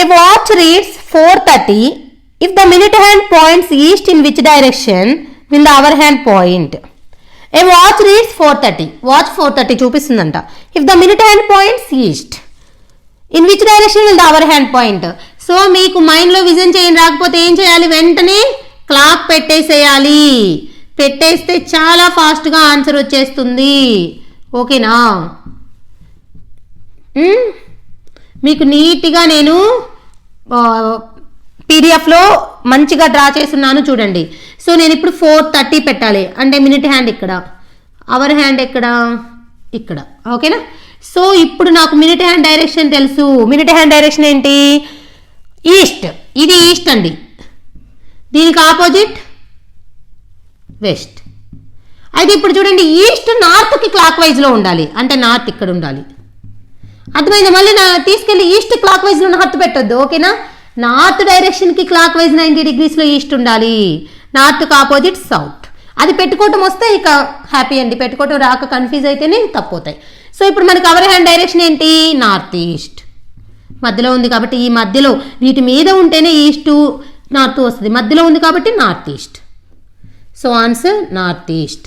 A watch reads 4:30. If the minute hand points east, in which direction will the hour hand point? A watch reads 4:30. Watch 4:30 చూపిస్తుందంట. If the minute hand points east, in which direction will the hour hand point? So మీకు మైండ్లో vision చేయని రాకపోతే ఏం చేయాలి? వెంటనే clock పెట్టేసేయాలి. పెట్టేస్తే చాలా ఫాస్ట్గా ఆన్సర్ వచ్చేస్తుంది. ఓకేనా? మీకు నీట్గా నేను పీడిఎఫ్లో మంచిగా డ్రా చేస్తున్నాను చూడండి. సో నేను ఇప్పుడు 4:30 పెట్టాలి అంటే మినిట్ హ్యాండ్ ఇక్కడ, అవర్ హ్యాండ్ ఎక్కడ? ఇక్కడ. ఓకేనా? సో ఇప్పుడు నాకు మినిట్ హ్యాండ్ డైరెక్షన్ తెలుసు. మినిట్ హ్యాండ్ డైరెక్షన్ ఏంటి? ఈస్ట్. ఇది ఈస్ట్ అండి. దీనికి ఆపోజిట్ వెస్ట్. అయితే ఇప్పుడు చూడండి, ఈస్ట్ నార్త్కి క్లాక్ వైజ్లో ఉండాలి అంటే నార్త్ ఇక్కడ ఉండాలి. అర్థమైందా? మళ్ళీ తీసుకెళ్ళి ఈస్ట్ క్లాక్ వైజ్లో నార్త్ పెట్టొద్దు. ఓకేనా? నార్త్ డైరెక్షన్కి క్లాక్ వైజ్ 90 degreesలో ఈస్ట్ ఉండాలి. నార్త్కి ఆపోజిట్ సౌత్. అది పెట్టుకోవటం వస్తే ఇక హ్యాపీ అండి. పెట్టుకోవటం రాక కన్ఫ్యూజ్ అయితేనే తప్పుతాయి. సో ఇప్పుడు మనకి అవర్ హ్యాండ్ డైరెక్షన్ ఏంటి? North east. మధ్యలో ఉంది కాబట్టి ఈ మధ్యలో వీటి మీద ఉంటేనే ఈస్ట్ నార్త్ వస్తుంది. మధ్యలో ఉంది కాబట్టి north east. So answer north east.